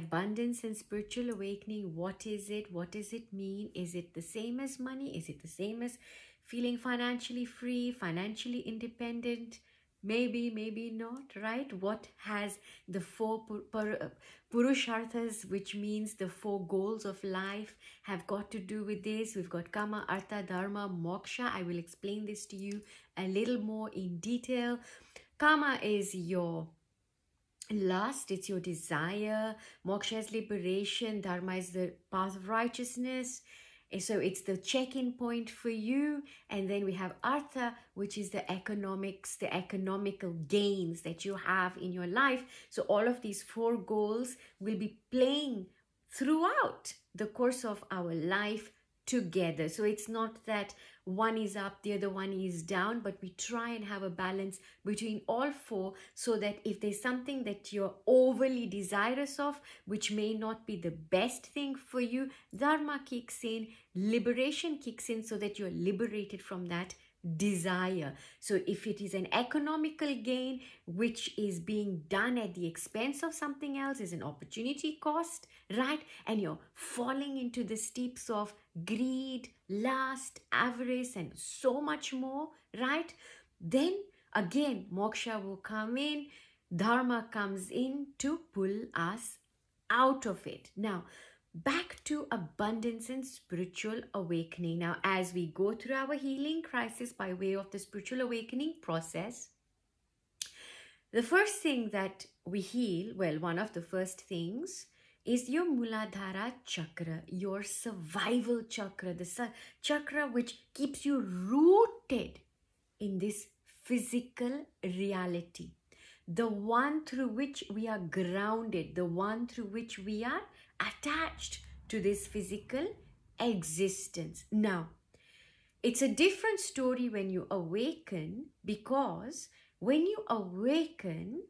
abundance and spiritual awakening. What is it? What does it mean? Is it the same as money? Is it the same as feeling financially free, financially independent? Maybe, maybe not, right? What has the four purusharthas, which means the four goals of life, have got to do with this? We've got Kama, Artha, Dharma, Moksha. I will explain this to you a little more in detail. Kama is your lust, it's your desire. Moksha is liberation. Dharma is the path of righteousness. And so it's the check-in point for you. And then we have Artha, which is the economics, the economical gains that you have in your life. So all of these four goals will be playing throughout the course of our life together. So it's not that one is up, the other one is down, but we try and have a balance between all four, so that if there's something that you're overly desirous of, which may not be the best thing for you, Dharma kicks in, liberation kicks in, so that you're liberated from that desire. So if it is an economical gain which is being done at the expense of something else, is an opportunity cost, right? And you're falling into the steeps of greed, lust, avarice, and so much more, right? Then again, moksha will come in, dharma comes in to pull us out of it. Now, back to abundance and spiritual awakening. Now, as we go through our healing crisis by way of the spiritual awakening process, the first thing that we heal, well, one of the first things is your Muladhara chakra, your survival chakra, the chakra which keeps you rooted in this physical reality, the one through which we are grounded, the one through which we are attached to this physical existence. Now, it's a different story when you awaken, because when you awaken,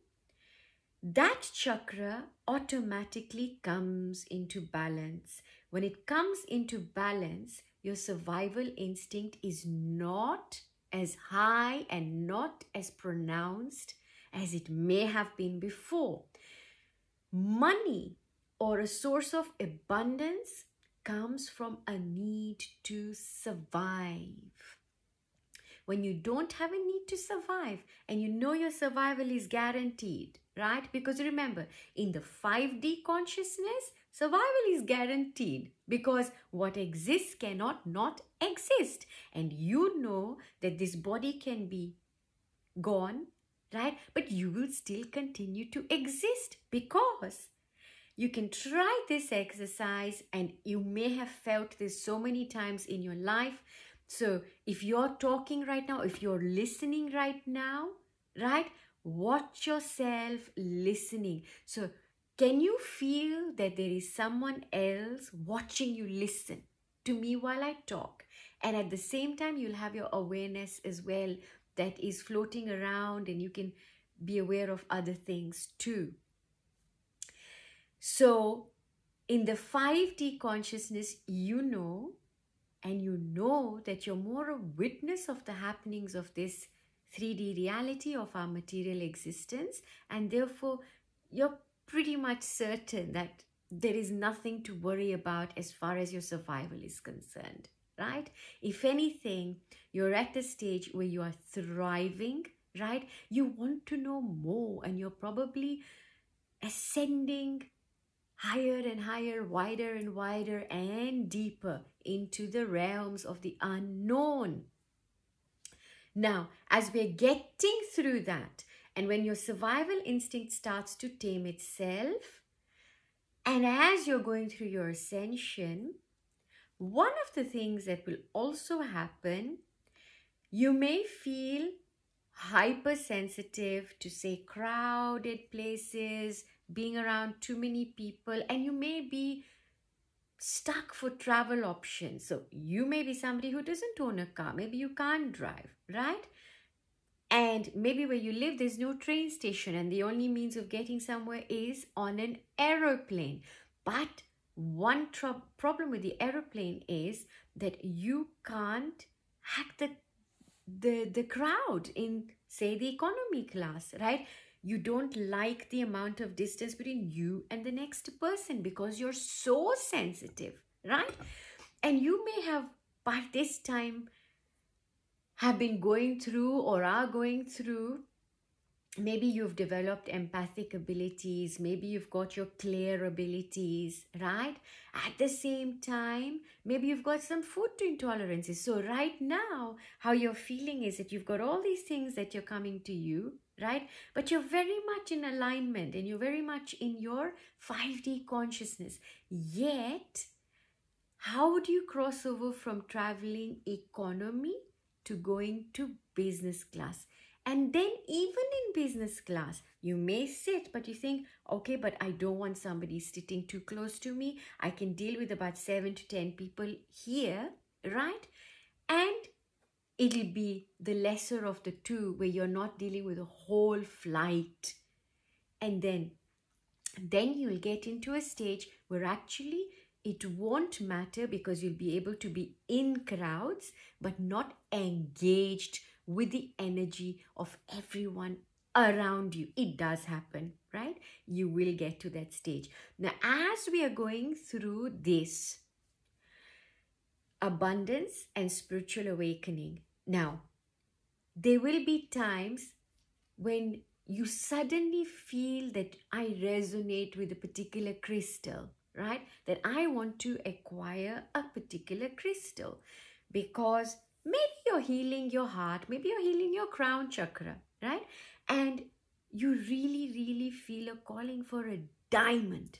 that chakra automatically comes into balance. When it comes into balance, your survival instinct is not as high and not as pronounced as it may have been before. Money or a source of abundance comes from a need to survive. When you don't have a need to survive and you know your survival is guaranteed, right? Because remember, in the 5D consciousness, survival is guaranteed, because what exists cannot not exist. And you know that this body can be gone, right? But you will still continue to exist, because you can try this exercise, and you may have felt this so many times in your life. So if you're talking right now, if you're listening right now, right, watch yourself listening. So can you feel that there is someone else watching you listen to me while I talk? And at the same time, you'll have your awareness as well that is floating around, and you can be aware of other things too. So in the 5D consciousness, you know that you're more a witness of the happenings of this 3D reality of our material existence, and therefore you're pretty much certain that there is nothing to worry about as far as your survival is concerned, right? If anything, you're at the stage where you are thriving, right? You want to know more, and you're probably ascending higher and higher, wider and wider, and deeper into the realms of the unknown. Now, as we're getting through that, and when your survival instinct starts to tame itself, and as you're going through your ascension, one of the things that will also happen, you may feel hypersensitive to, say, crowded places, being around too many people, and you may be stuck for travel options. So you may be somebody who doesn't own a car. Maybe you can't drive, right? And maybe where you live, there's no train station, and the only means of getting somewhere is on an aeroplane. But one problem with the aeroplane is that you can't hack the crowd in, say, the economy class, right? You don't like the amount of distance between you and the next person because you're so sensitive, right? And you may have, by this time, have been going through or are going through, maybe you've developed empathic abilities, maybe you've got your clear abilities, right? At the same time, maybe you've got some food intolerances. So right now, how you're feeling is that you've got all these things that you're coming to you, right? But you're very much in alignment and you're very much in your 5D consciousness. Yet, how do you cross over from traveling economy to going to business class? And then even in business class, you may sit, but you think, okay, but I don't want somebody sitting too close to me. I can deal with about 7 to 10 people here, right? And it'll be the lesser of the two where you're not dealing with a whole flight. And then you'll get into a stage where actually it won't matter because you'll be able to be in crowds, but not engaged with the energy of everyone around you. It does happen, right? You will get to that stage. Now, as we are going through this abundance and spiritual awakening, now, there will be times when you suddenly feel that I resonate with a particular crystal, right? That I want to acquire a particular crystal because maybe you're healing your heart, maybe you're healing your crown chakra, right? And you really, really feel a calling for a diamond,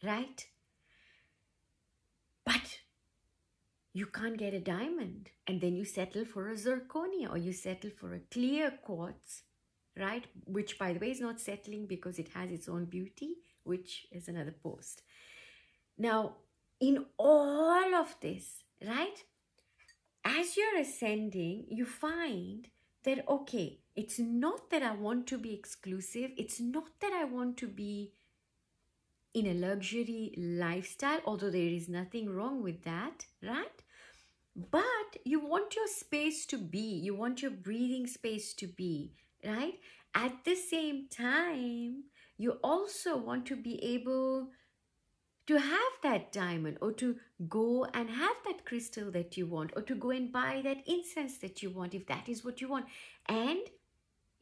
right? But you can't get a diamond, and then you settle for a zirconia or you settle for a clear quartz, right? Which, by the way, is not settling because it has its own beauty, which is another post. Now, in all of this, right, as you're ascending, you find that, okay, it's not that I want to be exclusive. It's not that I want to be in a luxury lifestyle, although there is nothing wrong with that, right? But you want your space to be, you want your breathing space to be, right? At the same time, you also want to be able to have that diamond, or to go and have that crystal that you want, or to go and buy that incense that you want, if that is what you want. And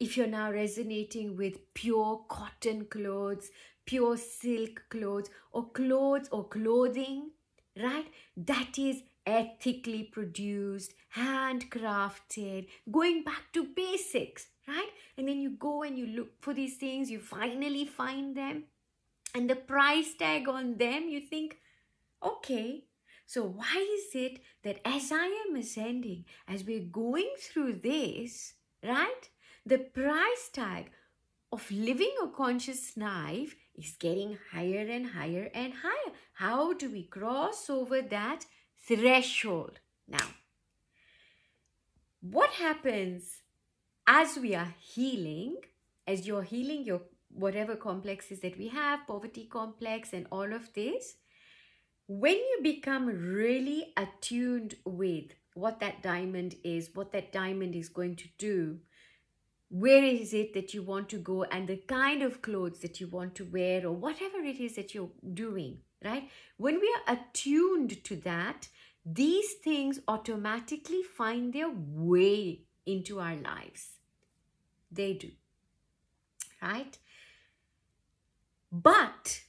if you're now resonating with pure cotton clothes, pure silk clothes, or clothing, right? That is ethically produced, handcrafted, going back to basics, right? And then you go and you look for these things, you finally find them, and the price tag on them, you think, okay, so why is it that as I am ascending, as we're going through this, right, the price tag of living a conscious life is getting higher and higher and higher? How do we cross over that threshold? Now, what happens as we are healing, as you're healing your whatever complexes that we have, poverty complex and all of this, when you become really attuned with what that diamond is, what that diamond is going to do, where is it that you want to go, and the kind of clothes that you want to wear, or whatever it is that you're doing, right? When we are attuned to that, these things automatically find their way into our lives. They do, right? But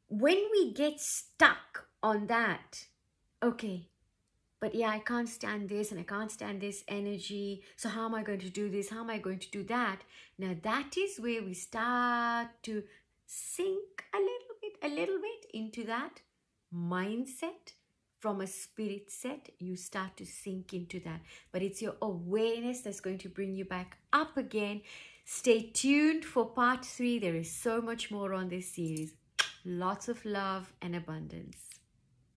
when we get stuck on that, okay, but yeah, I can't stand this and I can't stand this energy. So how am I going to do this? How am I going to do that? Now that is where we start to sink a little bit into that mindset. From a spirit set, you start to sink into that. But it's your awareness that's going to bring you back up again. Stay tuned for part 3. There is so much more on this series. Lots of love and abundance.